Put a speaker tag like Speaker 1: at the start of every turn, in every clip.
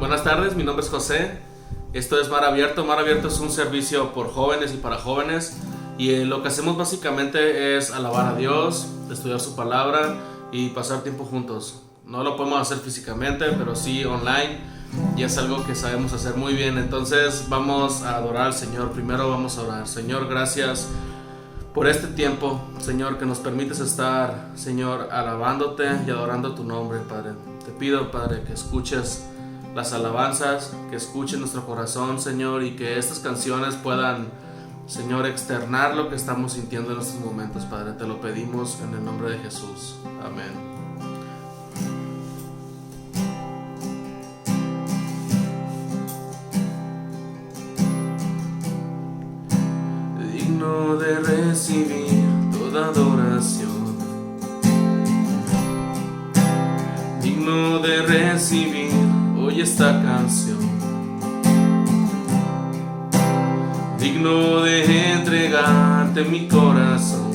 Speaker 1: Buenas tardes, mi nombre es José. Esto es Mar Abierto. Mar Abierto es un servicio por jóvenes y para jóvenes. Y lo que hacemos básicamente es alabar a Dios, estudiar su palabra y pasar tiempo juntos. No lo podemos hacer físicamente, pero sí online. Y es algo que sabemos hacer muy bien. Entonces vamos a adorar al Señor. Primero vamos a orar. Señor, gracias por este tiempo, Señor, que nos permites estar, Señor, alabándote y adorando tu nombre, Padre. Te pido, Padre, que escuches las alabanzas, que escuchen nuestro corazón, Señor, y que estas canciones puedan, Señor, externar lo que estamos sintiendo en estos momentos, Padre. Te lo pedimos en el nombre de Jesús. Amén. Digno de recibir toda adoración, digno de recibir hoy esta canción, digno de entregarte mi corazón.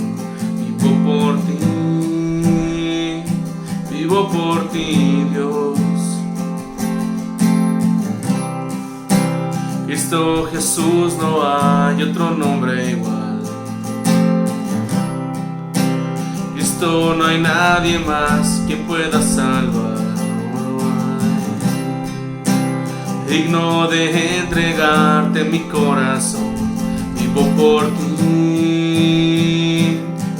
Speaker 1: Vivo por ti, Dios. Cristo Jesús, no hay otro nombre igual. Cristo, no hay nadie más que pueda salvar. Digno de entregarte mi corazón.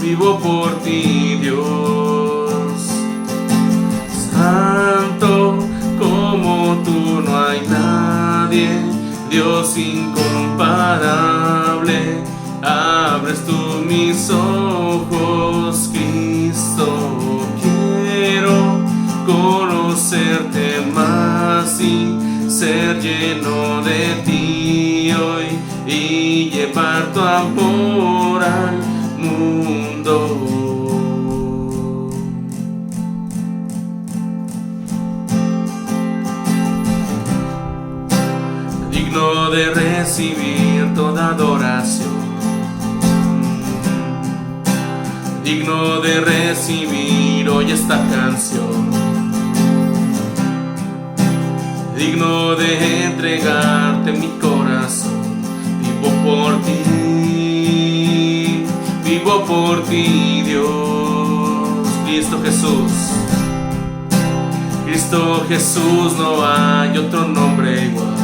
Speaker 1: Vivo por ti, Dios. Santo como tú no hay nadie, Dios incomparable. Abres tú mis ojos, Cristo. Quiero conocerte más y ser lleno de ti hoy y llevar tu amor al mundo. Digno de recibir toda adoración, digno de recibir hoy esta canción, digno de entregarte mi corazón. Vivo por ti, Dios. Cristo Jesús, Cristo Jesús, no hay otro nombre igual.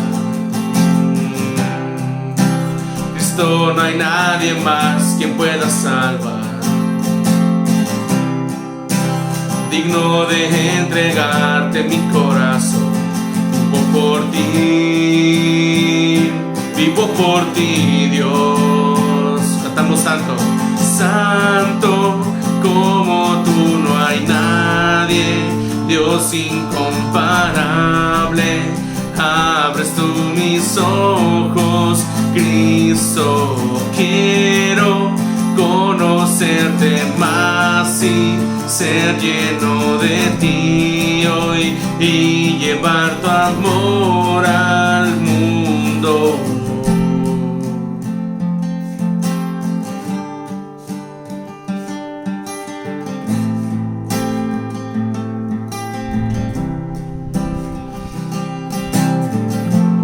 Speaker 1: Cristo, no hay nadie más quien pueda salvar. Digno de entregarte mi corazón. Vivo por ti, Dios. Cantamos santo. Santo como tú no hay nadie, Dios incomparable. Abres tú mis ojos, Cristo. Quiero conocerte más y ser lleno de ti hoy y llevar tu amor al mundo.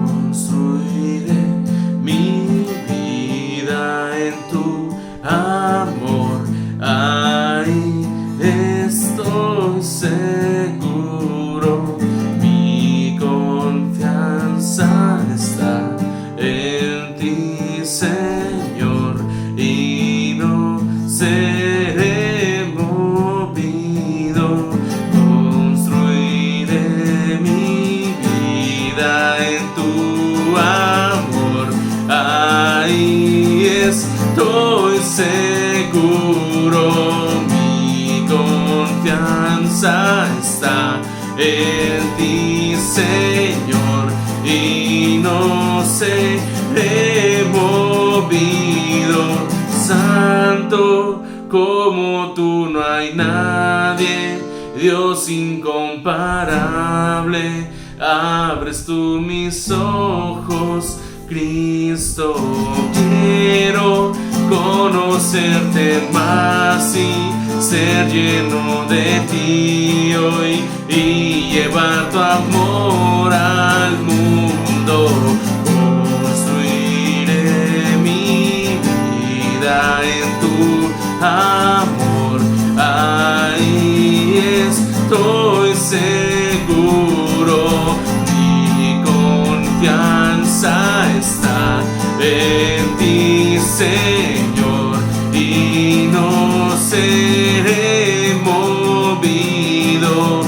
Speaker 1: Construiré mi vida en tu amor. Ahí estoy seguro, mi confianza está en ti, Señor, y no seré movido. Construiré mi vida en tu amor, ahí estoy seguro, mi confianza está en ti, Señor, y no seré movido. Santo como tú no hay nadie, Dios incomparable. Abres tú mis ojos, Cristo. Quiero conocerte más y ser lleno de ti hoy y llevar tu amor al seguro, mi confianza está en ti, Señor, y no seré movido.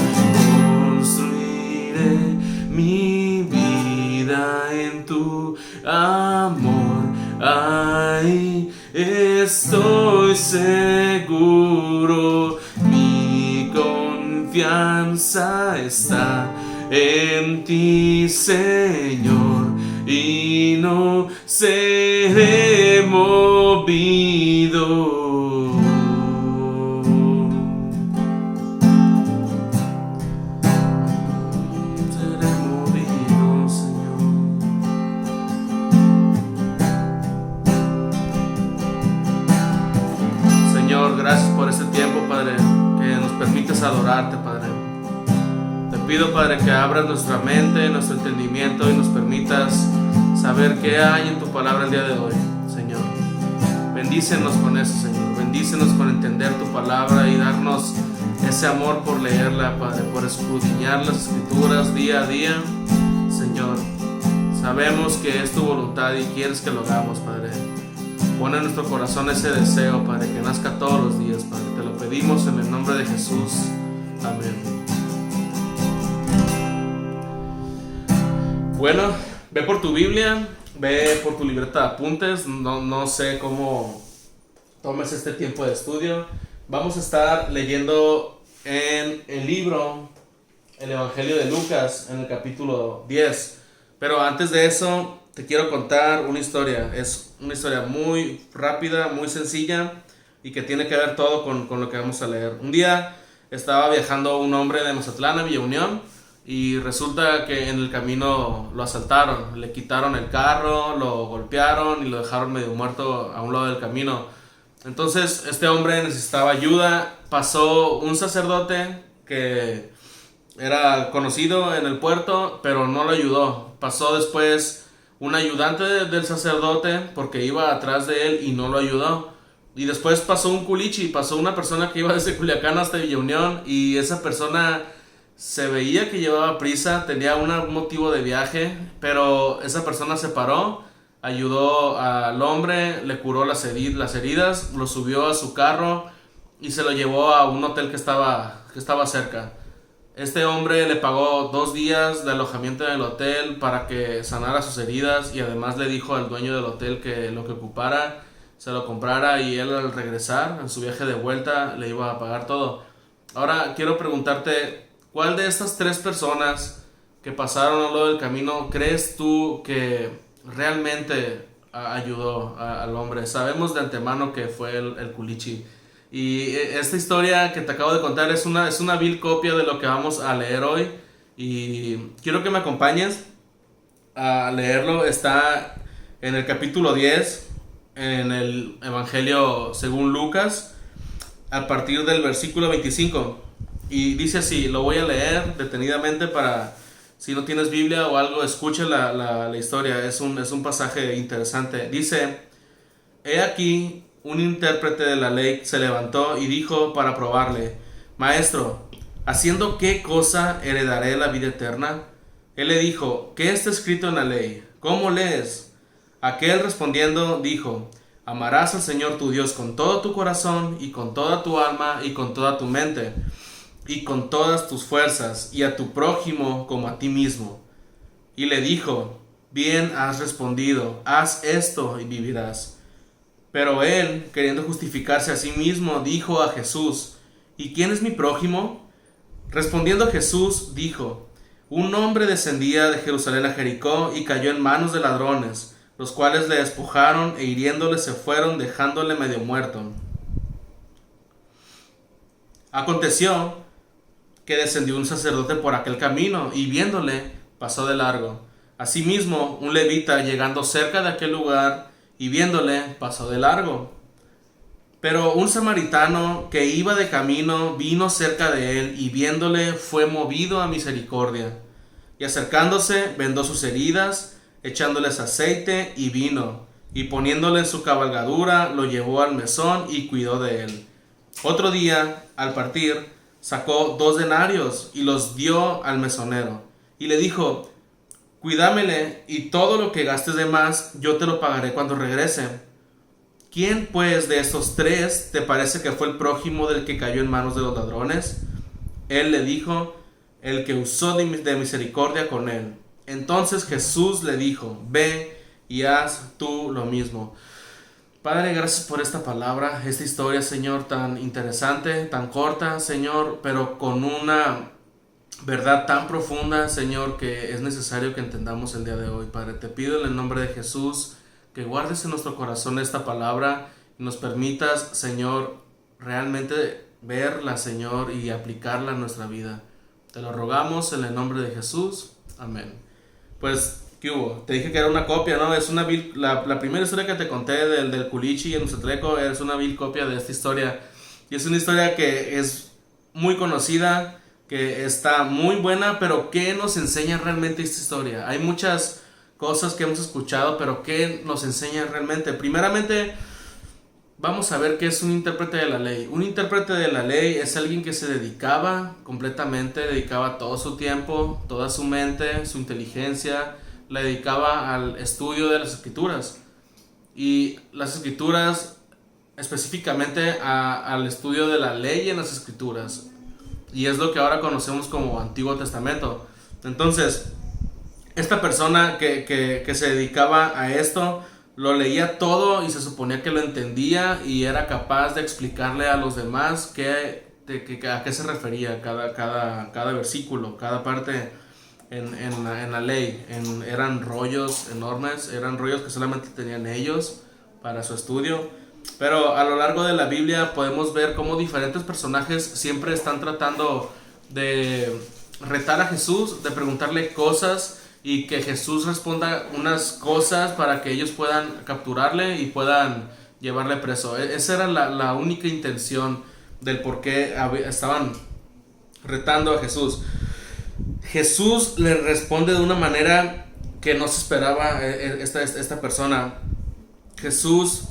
Speaker 1: Construiré mi vida en tu amor, ahí estoy seguro. Mi confianza está en ti, Señor, y no seré movido. Seré movido, Señor. Señor, gracias por este tiempo, Padre, que nos permites adorarte, Padre. Te pido, Padre, que abras nuestra mente, nuestro entendimiento y nos permitas saber qué hay en tu palabra el día de hoy, Señor. Bendícenos con eso, Señor. Bendícenos con entender tu palabra y darnos ese amor por leerla, Padre, por escudriñar las escrituras día a día, Señor. Sabemos que es tu voluntad y quieres que lo hagamos, Padre. Pon en nuestro corazón ese deseo, Padre, que nazca todos los días, Padre. Te lo pedimos en el nombre de Jesús. Amén. Bueno, ve por tu Biblia, ve por tu libreta de apuntes. No sé cómo tomes este tiempo de estudio. Vamos a estar leyendo en el libro, el Evangelio de Lucas, en el capítulo 10. Pero antes de eso, te quiero contar una historia. Es una historia muy rápida, muy sencilla y que tiene que ver todo con lo que vamos a leer. Un día estaba viajando un hombre de Mazatlán a Villa Unión y resulta que en el camino lo asaltaron. Le quitaron el carro, lo golpearon y lo dejaron medio muerto a un lado del camino. Entonces este hombre necesitaba ayuda. Pasó un sacerdote que era conocido en el puerto, pero no lo ayudó. Pasó después un ayudante del sacerdote porque iba atrás de él y no lo ayudó. Y después pasó un culichi, pasó una persona que iba desde Culiacán hasta Villa Unión y esa persona se veía que llevaba prisa, tenía un motivo de viaje, pero esa persona se paró, ayudó al hombre, le curó las heridas, lo subió a su carro y se lo llevó a un hotel que estaba cerca. Este hombre le pagó 2 días de alojamiento en el hotel para que sanara sus heridas y además le dijo al dueño del hotel que lo que ocupara se lo comprara y él al regresar en su viaje de vuelta le iba a pagar todo. Ahora quiero preguntarte, ¿cuál de estas 3 personas que pasaron a lo largo del camino crees tú que realmente ayudó al hombre? Sabemos de antemano que fue el culichi. Y esta historia que te acabo de contar es una vil copia de lo que vamos a leer hoy. Y quiero que me acompañes a leerlo. Está en el capítulo 10, en el Evangelio según Lucas, a partir del versículo 25. Y dice así, lo voy a leer detenidamente para, si no tienes Biblia o algo, escuche la historia. Es un pasaje interesante. Dice, he aquí, un intérprete de la ley se levantó y dijo para probarle, Maestro, ¿haciendo qué cosa heredaré la vida eterna? Él le dijo, ¿qué está escrito en la ley? ¿Cómo lees? Aquel respondiendo dijo, amarás al Señor tu Dios con todo tu corazón y con toda tu alma y con toda tu mente y con todas tus fuerzas y a tu prójimo como a ti mismo. Y le dijo, bien has respondido, haz esto y vivirás. Pero él, queriendo justificarse a sí mismo, dijo a Jesús, ¿y quién es mi prójimo? Respondiendo Jesús, dijo, un hombre descendía de Jerusalén a Jericó y cayó en manos de ladrones, los cuales le despojaron e hiriéndole se fueron, dejándole medio muerto. Aconteció que descendió un sacerdote por aquel camino y viéndole pasó de largo. Asimismo, un levita llegando cerca de aquel lugar y viéndole pasó de largo. Pero un samaritano que iba de camino vino cerca de él y viéndole fue movido a misericordia. Y acercándose vendó sus heridas, echándoles aceite y vino, y poniéndole en su cabalgadura lo llevó al mesón y cuidó de él. Otro día, al partir, sacó 2 denarios y los dio al mesonero. Y le dijo: cuídamele, y todo lo que gastes de más, yo te lo pagaré cuando regrese. ¿Quién pues de estos 3 te parece que fue el prójimo del que cayó en manos de los ladrones? Él le dijo: el que usó de misericordia con él. Entonces Jesús le dijo: ve y haz tú lo mismo. Padre, gracias por esta palabra, esta historia, Señor, tan interesante, tan corta, Señor, pero con una verdad tan profunda, Señor, que es necesario que entendamos el día de hoy. Padre, te pido en el nombre de Jesús que guardes en nuestro corazón esta palabra y nos permitas, Señor, realmente verla, Señor, y aplicarla en nuestra vida. Te lo rogamos en el nombre de Jesús. Amén. Pues, ¿qué hubo? Te dije que era una copia, ¿no? Es una la primera historia que te conté del Culichi en Ucetleco es una vil copia de esta historia. Y es una historia que es muy conocida, que está muy buena, pero ¿qué nos enseña realmente esta historia? Hay muchas cosas que hemos escuchado, pero ¿qué nos enseña realmente? Primeramente, vamos a ver qué es un intérprete de la ley. Un intérprete de la ley es alguien que se dedicaba completamente, dedicaba todo su tiempo, toda su mente, su inteligencia, la dedicaba al estudio de las escrituras. Y las escrituras, específicamente al estudio de la ley en las escrituras. Y es lo que ahora conocemos como Antiguo Testamento. Entonces, esta persona que se dedicaba a esto, lo leía todo y se suponía que lo entendía y era capaz de explicarle a los demás a qué se refería cada versículo, cada parte en la ley. Eran rollos enormes, eran rollos que solamente tenían ellos para su estudio. Pero a lo largo de la Biblia podemos ver cómo diferentes personajes siempre están tratando de retar a Jesús, de preguntarle cosas y que Jesús responda unas cosas para que ellos puedan capturarle y puedan llevarle preso. Esa era la única intención del por qué estaban retando a Jesús. Jesús le responde de una manera que no se esperaba esta persona. Jesús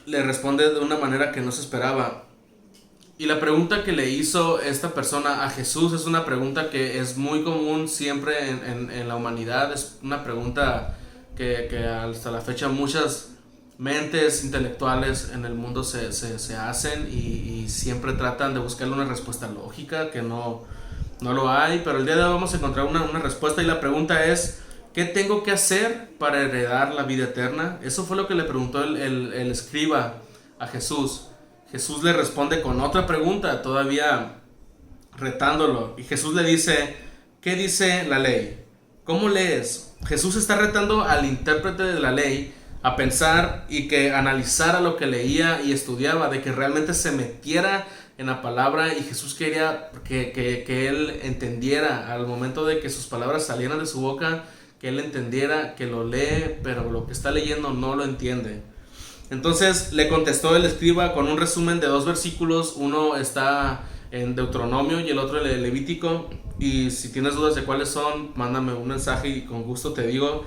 Speaker 1: le responde de una manera que no se esperaba. Y la pregunta que le hizo esta persona a Jesús es una pregunta que es muy común siempre en la humanidad. Es una pregunta que hasta la fecha muchas mentes intelectuales en el mundo se hacen y siempre tratan de buscarle una respuesta lógica, que no lo hay. Pero el día de hoy vamos a encontrar una respuesta, y la pregunta es: ¿qué tengo que hacer para heredar la vida eterna? Eso fue lo que le preguntó el escriba a Jesús. Jesús le responde con otra pregunta, todavía retándolo. Y Jesús le dice: ¿qué dice la ley? ¿Cómo lees? Jesús está retando al intérprete de la ley a pensar y que analizara lo que leía y estudiaba, de que realmente se metiera en la palabra. Y Jesús quería que él entendiera al momento de que sus palabras salieran de su boca, que él entendiera que lo lee, pero lo que está leyendo no lo entiende. Entonces le contestó el escriba con un resumen de 2 versículos. Uno está en Deuteronomio y el otro en Levítico. Y si tienes dudas de cuáles son, mándame un mensaje y con gusto te digo.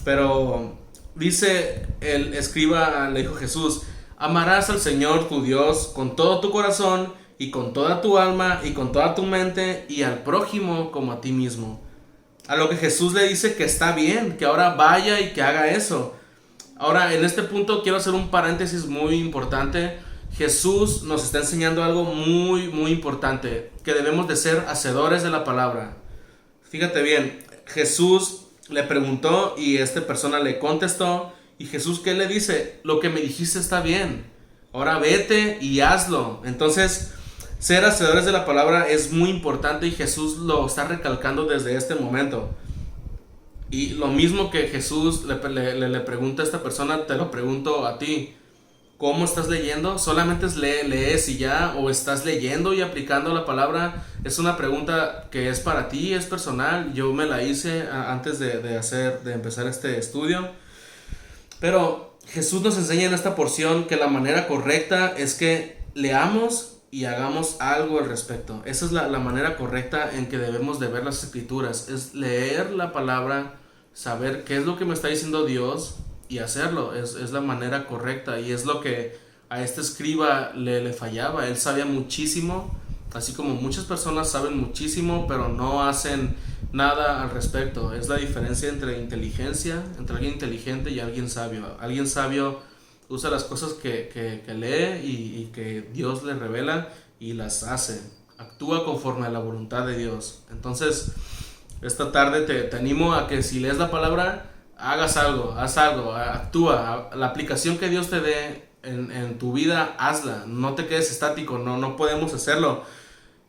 Speaker 1: Pero dice el escriba, le dijo Jesús: amarás al Señor tu Dios con todo tu corazón y con toda tu alma y con toda tu mente, y al prójimo como a ti mismo. A lo que Jesús le dice que está bien, que ahora vaya y que haga eso. Ahora, en este punto quiero hacer un paréntesis muy importante. Jesús nos está enseñando algo muy, muy importante, que debemos de ser hacedores de la palabra. Fíjate bien, Jesús le preguntó y esta persona le contestó. ¿Y Jesús qué le dice? Lo que me dijiste está bien, ahora vete y hazlo. Entonces, ser hacedores de la palabra es muy importante, y Jesús lo está recalcando desde este momento. Y lo mismo que Jesús le pregunta a esta persona, te lo pregunto a ti. ¿Cómo estás leyendo? ¿Solamente lees y ya? ¿O estás leyendo y aplicando la palabra? Es una pregunta que es para ti, es personal. Yo me la hice antes de empezar este estudio. Pero Jesús nos enseña en esta porción que la manera correcta es que leamos y hagamos algo al respecto. Esa es la manera correcta en que debemos de ver las escrituras. Es leer la palabra, saber qué es lo que me está diciendo Dios y hacerlo. Es la manera correcta, y es lo que a este escriba le fallaba. Él sabía muchísimo, así como muchas personas saben muchísimo, pero no hacen nada al respecto. Es la diferencia entre inteligencia, entre alguien inteligente y alguien sabio. Alguien sabio usa las cosas que lee y que Dios le revela y las hace. Actúa conforme a la voluntad de Dios. Entonces, esta tarde te animo a que si lees la palabra, hagas algo, haz algo, actúa. La aplicación que Dios te dé en tu vida, hazla. No te quedes estático, no podemos hacerlo.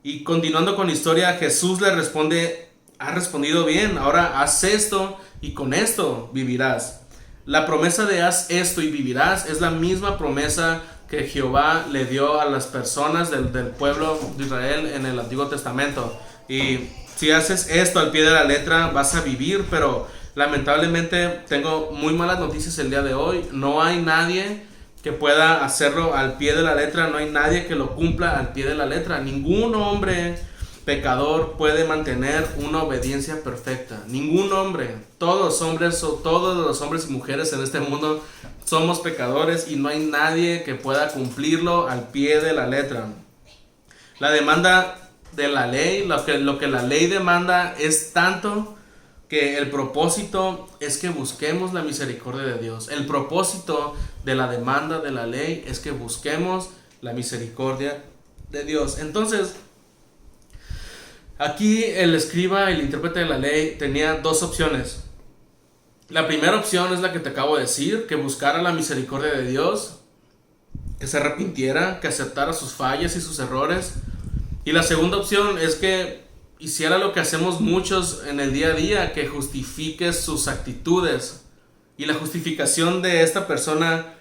Speaker 1: Y continuando con la historia, Jesús le responde, has respondido bien, ahora haz esto y con esto vivirás. La promesa de haz esto y vivirás es la misma promesa que Jehová le dio a las personas del pueblo de Israel en el Antiguo Testamento. Y si haces esto al pie de la letra, vas a vivir, pero lamentablemente tengo muy malas noticias el día de hoy. No hay nadie que pueda hacerlo al pie de la letra, no hay nadie que lo cumpla al pie de la letra. Ningún hombre pecador puede mantener una obediencia perfecta. Ningún hombre. Todos los hombres y mujeres en este mundo somos pecadores y no hay nadie que pueda cumplirlo al pie de la letra. La demanda de la ley, lo que la ley demanda es tanto que el propósito es que busquemos la misericordia de Dios. El propósito de la demanda de la ley es que busquemos la misericordia de Dios. Entonces, aquí el escriba, el intérprete de la ley, tenía dos opciones. La primera opción es la que te acabo de decir, que buscara la misericordia de Dios, que se arrepintiera, que aceptara sus fallas y sus errores. Y la segunda opción es que hiciera lo que hacemos muchos en el día a día, que justifique sus actitudes. Y la justificación de esta persona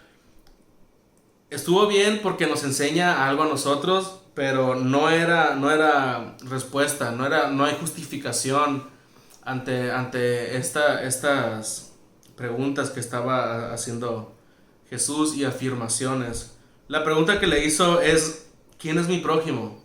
Speaker 1: estuvo bien porque nos enseña algo a nosotros, pero no era respuesta, no hay justificación ante estas preguntas que estaba haciendo Jesús y afirmaciones. La pregunta que le hizo es, ¿quién es mi prójimo?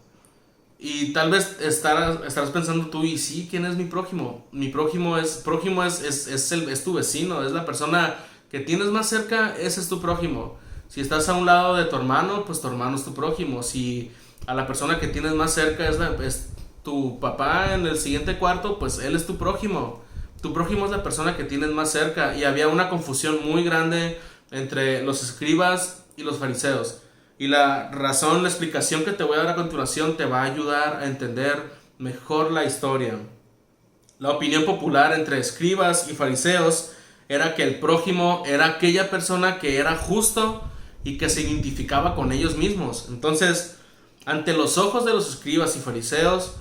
Speaker 1: Y tal vez estarás pensando tú, y sí, ¿quién es mi prójimo? Mi prójimo es tu vecino, es la persona que tienes más cerca, ese es tu prójimo. Si estás a un lado de tu hermano, pues tu hermano es tu prójimo. Si a la persona que tienes más cerca es tu papá en el siguiente cuarto, pues él es tu prójimo. Tu prójimo es la persona que tienes más cerca. Y había una confusión muy grande entre los escribas y los fariseos. Y la explicación que te voy a dar a continuación te va a ayudar a entender mejor la historia. La opinión popular entre escribas y fariseos era que el prójimo era aquella persona que era justo y que se identificaba con ellos mismos. Entonces, ante los ojos de los escribas y fariseos,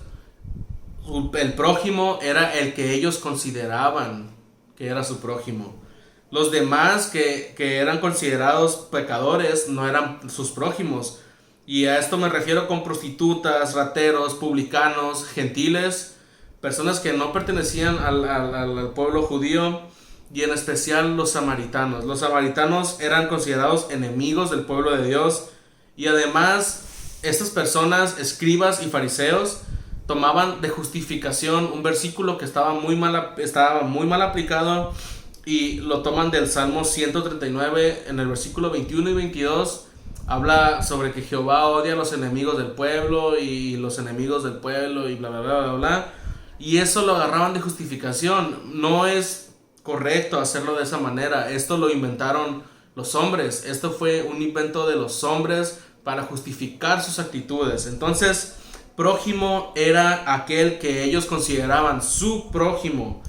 Speaker 1: el prójimo era el que ellos consideraban que era su prójimo. Los demás que eran considerados pecadores no eran sus prójimos. Y a esto me refiero con prostitutas, rateros, publicanos, gentiles, personas que no pertenecían al pueblo judío, y en especial los samaritanos. Los samaritanos eran considerados enemigos del pueblo de Dios, y además estas personas, escribas y fariseos, tomaban de justificación un versículo que estaba muy mal aplicado, y lo toman del Salmo 139 en el versículo 21 y 22. Habla sobre que Jehová odia a los enemigos del pueblo y los enemigos del pueblo y bla bla bla bla bla. Y eso lo agarraban de justificación. No es correcto hacerlo de esa manera. Esto lo inventaron los hombres. Esto fue un invento de los hombres para justificar sus actitudes. Entonces, prójimo era aquel que ellos consideraban su prójimo.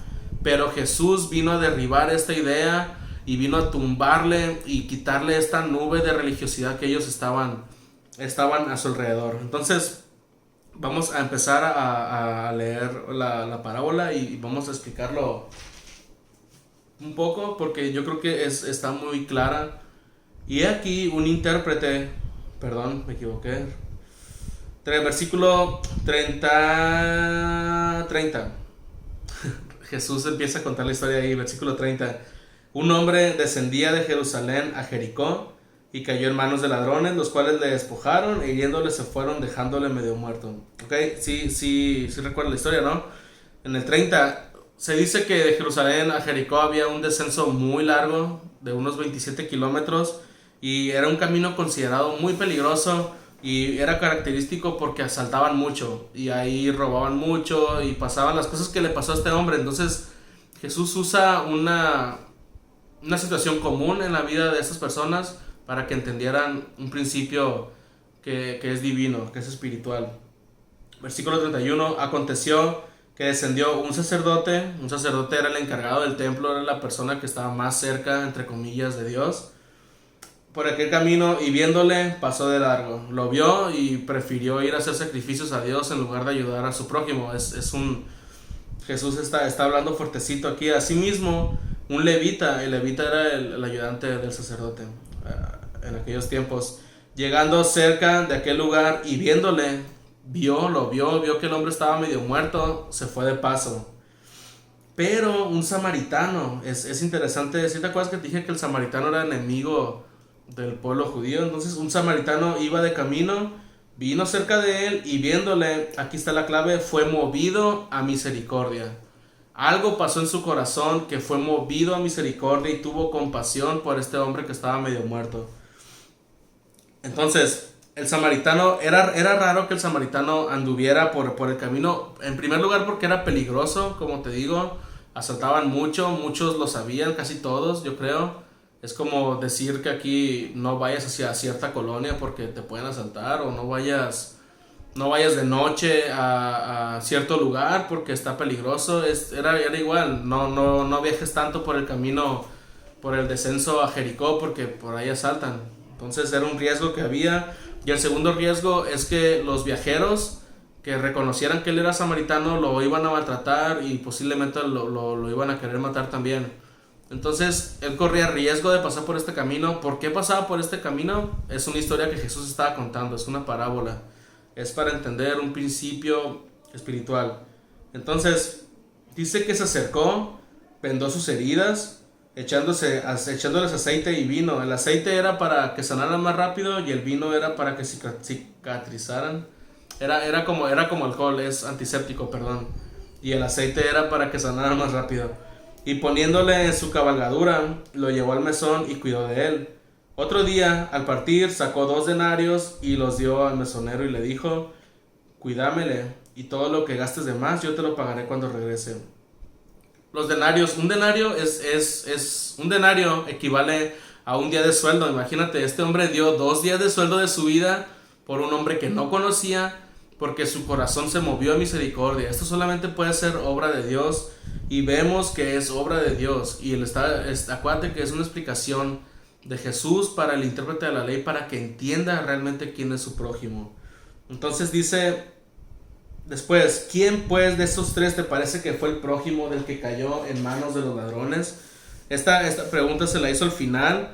Speaker 1: Pero Jesús vino a derribar esta idea y vino a tumbarle y quitarle esta nube de religiosidad que ellos estaban a su alrededor. Entonces, vamos a empezar a leer la parábola y vamos a explicarlo un poco, porque yo creo que está muy clara. Y aquí un intérprete, perdón, me equivoqué, versículo 30. Jesús empieza a contar la historia ahí, versículo 30. Un hombre descendía de Jerusalén a Jericó y cayó en manos de ladrones, los cuales le despojaron e hiriéndole se fueron, dejándole medio muerto. Ok, sí recuerdo la historia, ¿no? En el 30 se dice que de Jerusalén a Jericó había un descenso muy largo de unos 27 kilómetros y era un camino considerado muy peligroso y era característico porque asaltaban mucho y ahí robaban mucho y pasaban las cosas que le pasó a este hombre. Entonces Jesús usa una situación común en la vida de estas personas para que entendieran un principio que es divino, que es espiritual. Versículo 31, aconteció que descendió un sacerdote era el encargado del templo, era la persona que estaba más cerca, entre comillas, de Dios, por aquel camino, y viéndole pasó de largo. Lo vio y prefirió ir a hacer sacrificios a Dios en lugar de ayudar a su prójimo. Jesús está hablando fuertecito aquí. Asimismo, un levita, el levita era el ayudante del sacerdote en aquellos tiempos, llegando cerca de aquel lugar y viéndole, vio que el hombre estaba medio muerto, se fue de paso. Pero un samaritano, es interesante, ¿sí te acuerdas que te dije que el samaritano era enemigo del pueblo judío? Entonces un samaritano iba de camino, vino cerca de él y viéndole, aquí está la clave, fue movido a misericordia. Algo pasó en su corazón que fue movido a misericordia y tuvo compasión por este hombre que estaba medio muerto. Entonces, el samaritano, era raro que el samaritano anduviera por el camino, en primer lugar porque era peligroso, como te digo, asaltaban mucho, muchos lo sabían, casi todos, yo creo. Es como decir que aquí no vayas hacia cierta colonia porque te pueden asaltar, o no vayas de noche a cierto lugar porque está peligroso. Era igual, no viajes tanto por el camino, por el descenso a Jericó porque por ahí asaltan. Entonces era un riesgo que había. Y el segundo riesgo es que los viajeros que reconocieran que él era samaritano lo iban a maltratar y posiblemente lo iban a querer matar también. Entonces él corría riesgo de pasar por este camino. ¿Por qué pasaba por este camino? Es una historia que Jesús estaba contando, es una parábola. Es para entender un principio espiritual. Entonces dice que se acercó, vendó sus heridas, echándoles aceite y vino. El aceite era para que sanaran más rápido y el vino era para que cicatrizaran. Era como alcohol, es antiséptico, perdón. Y el aceite era para que sanaran más rápido. Y poniéndole en su cabalgadura, lo llevó al mesón y cuidó de él. Otro día, al partir, sacó 2 denarios y los dio al mesonero y le dijo, cuídamele, y todo lo que gastes de más yo te lo pagaré cuando regrese. Los denarios, un denario un denario equivale a un día de sueldo. Imagínate, este hombre dio 2 días de sueldo de su vida por un hombre que no conocía, porque su corazón se movió a misericordia. Esto solamente puede ser obra de Dios, y vemos que es obra de Dios, y acuérdate que es una explicación de Jesús para el intérprete de la ley, para que entienda realmente quién es su prójimo. Entonces dice después, ¿quién pues de estos 3 te parece que fue el prójimo del que cayó en manos de los ladrones? Esta pregunta se la hizo al final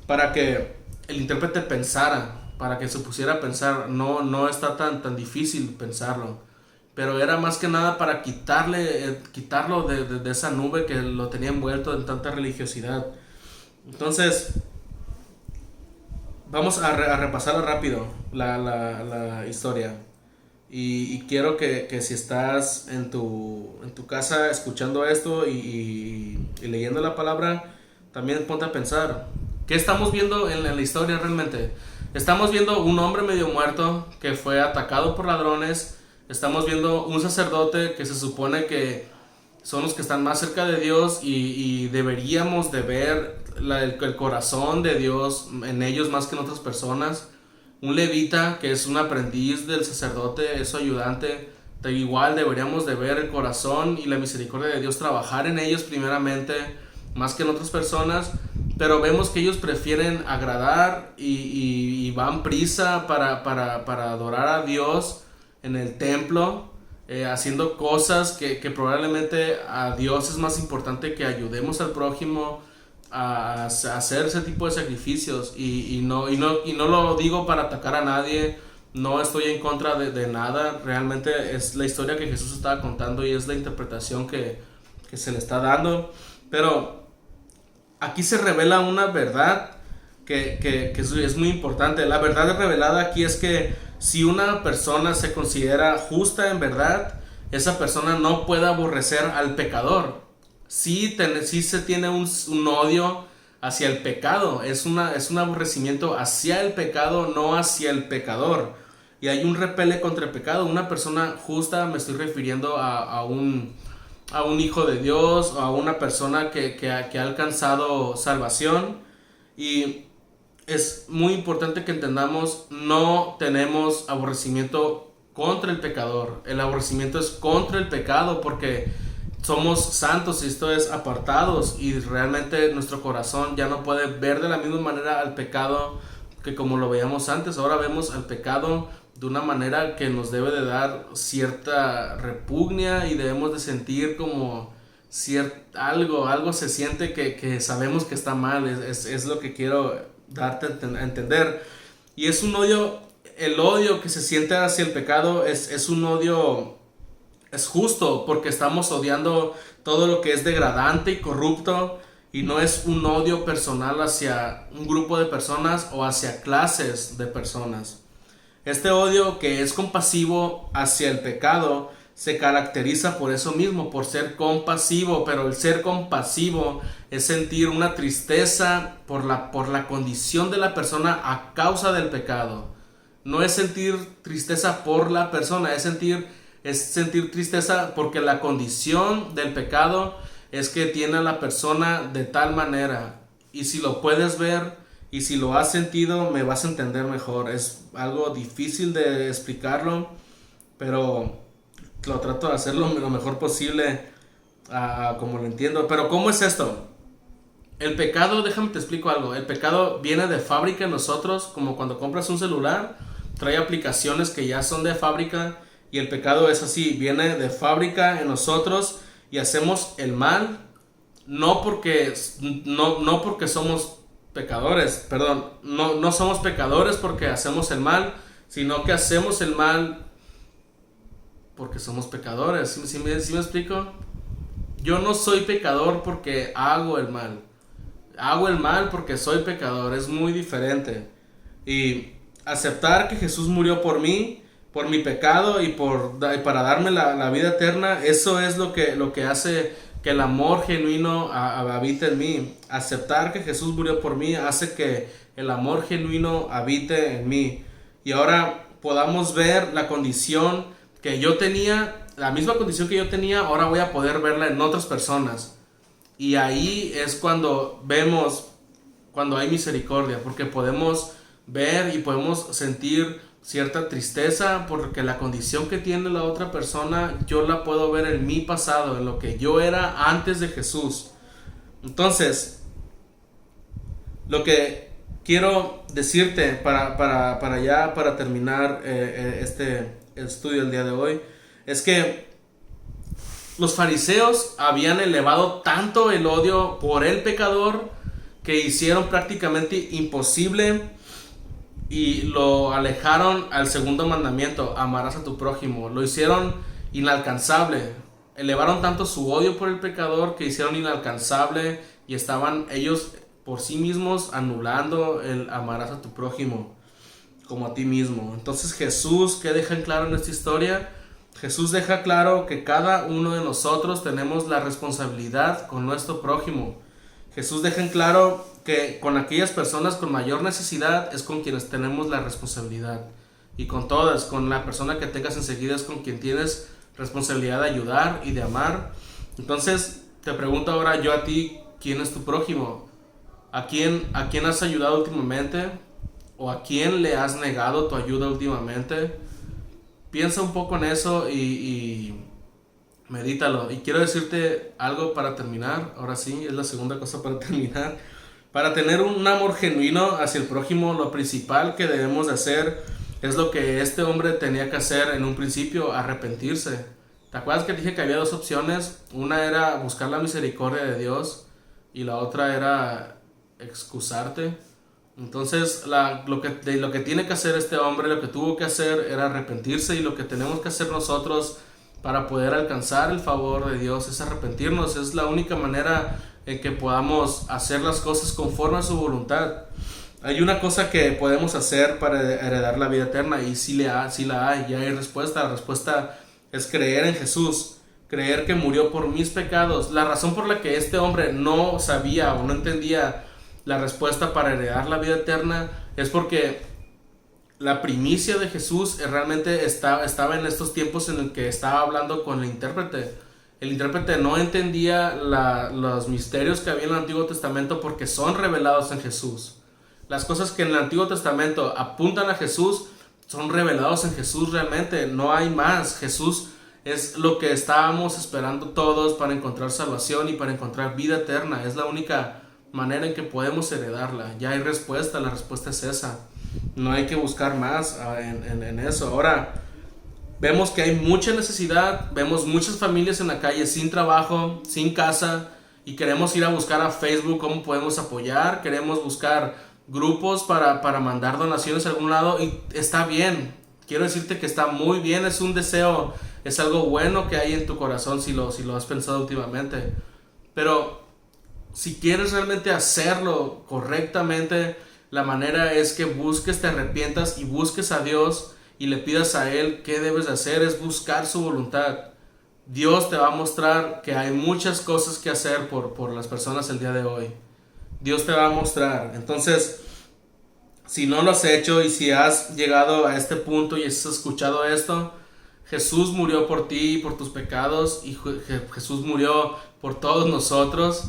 Speaker 1: para que el intérprete pensara, para que se pusiera a pensar. No está tan difícil pensarlo, pero era más que nada para quitarlo de esa nube que lo tenía envuelto en tanta religiosidad. Entonces vamos a repasar rápido la historia. Y quiero que si estás en tu casa escuchando esto y leyendo la palabra, también ponte a pensar, ¿qué estamos viendo en la historia realmente? Estamos viendo un hombre medio muerto que fue atacado por ladrones. Estamos viendo un sacerdote que se supone que son los que están más cerca de Dios y deberíamos de ver el corazón de Dios en ellos más que en otras personas. Un levita que es un aprendiz del sacerdote, es su ayudante. Igual deberíamos de ver el corazón y la misericordia de Dios trabajar en ellos primeramente, más que en otras personas. Pero vemos que ellos prefieren agradar y van prisa para adorar a Dios en el templo, haciendo cosas que probablemente a Dios es más importante que ayudemos al prójimo a hacer ese tipo de sacrificios. Y no lo digo para atacar a nadie, no estoy en contra de nada. Realmente es la historia que Jesús estaba contando y es la interpretación que se le está dando. Pero aquí se revela una verdad que es muy importante. La verdad revelada aquí es que si una persona se considera justa en verdad, esa persona no puede aborrecer al pecador. Sí se tiene un odio hacia el pecado, es un aborrecimiento hacia el pecado, no hacia el pecador. Y hay un repele contra el pecado. Una persona justa, me estoy refiriendo a un hijo de Dios, o a una persona que ha alcanzado salvación. Y es muy importante que entendamos, no tenemos aborrecimiento contra el pecador. El aborrecimiento es contra el pecado, porque somos santos y esto es apartados, y realmente nuestro corazón ya no puede ver de la misma manera al pecado que como lo veíamos antes. Ahora vemos al pecado de una manera que nos debe de dar cierta repugnia, y debemos de sentir como algo se siente que sabemos que está mal. Es lo que quiero darte a entender. Y es un odio, el odio que se siente hacia el pecado es un odio, es justo, porque estamos odiando todo lo que es degradante y corrupto, y no es un odio personal hacia un grupo de personas o hacia clases de personas. Este odio, que es compasivo hacia el pecado, se caracteriza por eso mismo, por ser compasivo. Pero el ser compasivo es sentir una tristeza por la condición de la persona a causa del pecado. No es sentir tristeza por la persona, es sentir tristeza porque la condición del pecado es que tiene a la persona de tal manera. Y si lo puedes ver y si lo has sentido, me vas a entender mejor. Es algo difícil de explicarlo, pero lo trato de hacerlo lo mejor posible, como lo entiendo. Pero ¿cómo es esto? El pecado, déjame te explico algo. El pecado viene de fábrica en nosotros, como cuando compras un celular, trae aplicaciones que ya son de fábrica, y el pecado es así, viene de fábrica en nosotros, y hacemos el mal, no porque somos pecadores, perdón, no somos pecadores porque hacemos el mal, sino que hacemos el mal porque somos pecadores. ¿Sí me explico? Yo no soy pecador porque hago el mal. Hago el mal porque soy pecador. Es muy diferente. Y aceptar que Jesús murió por mí, por mi pecado, y para darme la vida eterna, eso es lo que hace que el amor genuino habite en mí. Aceptar que Jesús murió por mí hace que el amor genuino habite en mí. Y ahora podamos ver la condición que yo tenía, la misma condición que yo tenía, ahora voy a poder verla en otras personas. Y ahí es cuando vemos, cuando hay misericordia, porque podemos ver y podemos sentir cierta tristeza porque la condición que tiene la otra persona yo la puedo ver en mi pasado, en lo que yo era antes de Jesús. Entonces, lo que quiero decirte para terminar este estudio el día de hoy, es que los fariseos habían elevado tanto el odio por el pecador que hicieron prácticamente imposible y lo alejaron al segundo mandamiento: amarás a tu prójimo. Lo hicieron inalcanzable. Elevaron tanto su odio por el pecador que hicieron inalcanzable, y estaban ellos por sí mismos anulando el amarás a tu prójimo como a ti mismo. Entonces Jesús, ¿qué deja en claro en esta historia? Jesús deja claro que cada uno de nosotros tenemos la responsabilidad con nuestro prójimo. Jesús deja en claro que con aquellas personas con mayor necesidad es con quienes tenemos la responsabilidad. Y con todas, con la persona que tengas enseguida es con quien tienes responsabilidad de ayudar y de amar. Entonces te pregunto ahora yo a ti, ¿quién es tu prójimo? ¿A quién has ayudado últimamente? ¿O a quién le has negado tu ayuda últimamente? Piensa un poco en eso y medítalo. Y quiero decirte algo para terminar. Ahora sí, es la segunda cosa para terminar. Para tener un amor genuino hacia el prójimo, lo principal que debemos de hacer es lo que este hombre tenía que hacer en un principio: arrepentirse. ¿Te acuerdas que dije que había dos opciones? Una era buscar la misericordia de Dios y la otra era excusarte. Entonces lo que tiene que hacer este hombre, lo que tuvo que hacer era arrepentirse, y lo que tenemos que hacer nosotros para poder alcanzar el favor de Dios es arrepentirnos. Es la única manera en que podamos hacer las cosas conforme a su voluntad. Hay una cosa que podemos hacer para heredar la vida eterna, y sí la hay, ya hay respuesta. La respuesta es creer en Jesús, creer que murió por mis pecados. La razón por la que este hombre no sabía o no entendía la respuesta para heredar la vida eterna, es porque la primicia de Jesús realmente estaba en estos tiempos en el que estaba hablando con el intérprete. El intérprete no entendía los misterios que había en el Antiguo Testamento porque son revelados en Jesús. Las cosas que en el Antiguo Testamento apuntan a Jesús son revelados en Jesús realmente. No hay más. Jesús es lo que estábamos esperando todos para encontrar salvación y para encontrar vida eterna. Es la única manera en que podemos heredarla. Ya hay respuesta, la respuesta es esa. No hay que buscar más en eso. Ahora, vemos que hay mucha necesidad, vemos muchas familias en la calle sin trabajo, sin casa, y queremos ir a buscar a Facebook cómo podemos apoyar, queremos buscar grupos para mandar donaciones a algún lado, y está bien, quiero decirte que está muy bien, es un deseo, es algo bueno que hay en tu corazón si lo has pensado últimamente, pero si quieres realmente hacerlo correctamente, la manera es que busques, te arrepientas y busques a Dios y le pidas a Él qué debes de hacer, es buscar su voluntad. Dios te va a mostrar que hay muchas cosas que hacer por las personas el día de hoy. Dios te va a mostrar. Entonces, si no lo has hecho y si has llegado a este punto y has escuchado esto, Jesús murió por ti y por tus pecados, y Jesús murió por todos nosotros.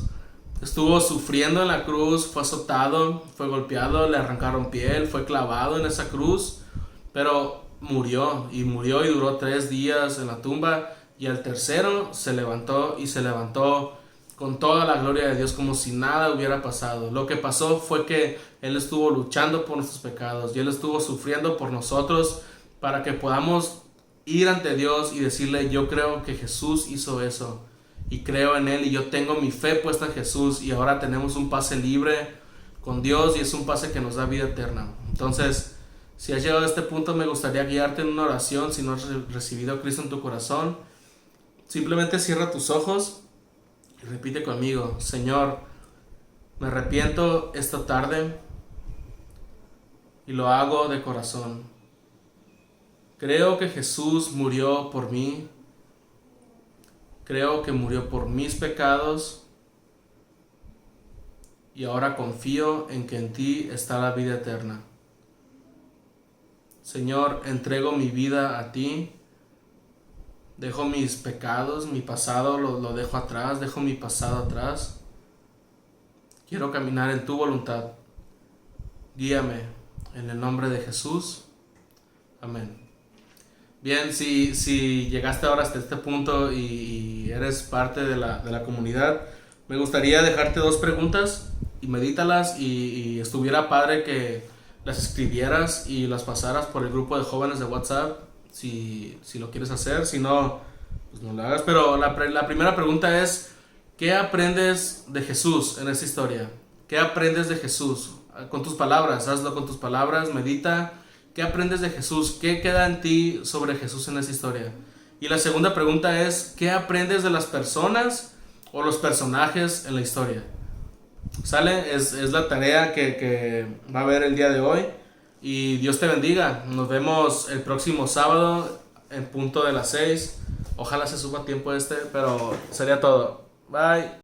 Speaker 1: Estuvo sufriendo en la cruz, fue azotado, fue golpeado, le arrancaron piel, fue clavado en esa cruz, pero murió y duró 3 días en la tumba, y al tercero se levantó, y se levantó con toda la gloria de Dios como si nada hubiera pasado. Lo que pasó fue que Él estuvo luchando por nuestros pecados y Él estuvo sufriendo por nosotros para que podamos ir ante Dios y decirle: yo creo que Jesús hizo eso y creo en Él y yo tengo mi fe puesta en Jesús, y ahora tenemos un pase libre con Dios y es un pase que nos da vida eterna. Entonces, si has llegado a este punto, me gustaría guiarte en una oración. Si no has recibido a Cristo en tu corazón, simplemente cierra tus ojos y repite conmigo: Señor, me arrepiento esta tarde y lo hago de corazón. Creo que Jesús murió por mí. Creo que murió por mis pecados y ahora confío en que en ti está la vida eterna. Señor, entrego mi vida a ti. Dejo mis pecados, mi pasado lo dejo atrás, dejo mi pasado atrás. Quiero caminar en tu voluntad. Guíame en el nombre de Jesús. Amén. Bien, si llegaste ahora hasta este punto y eres parte de la comunidad, me gustaría dejarte 2 preguntas y medítalas, y estuviera padre que las escribieras y las pasaras por el grupo de jóvenes de WhatsApp, si lo quieres hacer. Si no, pues no lo hagas. Pero la primera pregunta es: ¿qué aprendes de Jesús en esta historia? ¿Qué aprendes de Jesús? Con tus palabras, hazlo con tus palabras, medita. ¿Qué aprendes de Jesús? ¿Qué queda en ti sobre Jesús en esta historia? Y la segunda pregunta es: ¿qué aprendes de las personas o los personajes en la historia? ¿Sale? Es la tarea que va a haber el día de hoy. Y Dios te bendiga. Nos vemos el próximo sábado en punto de las 6. Ojalá se suba a tiempo pero sería todo. Bye.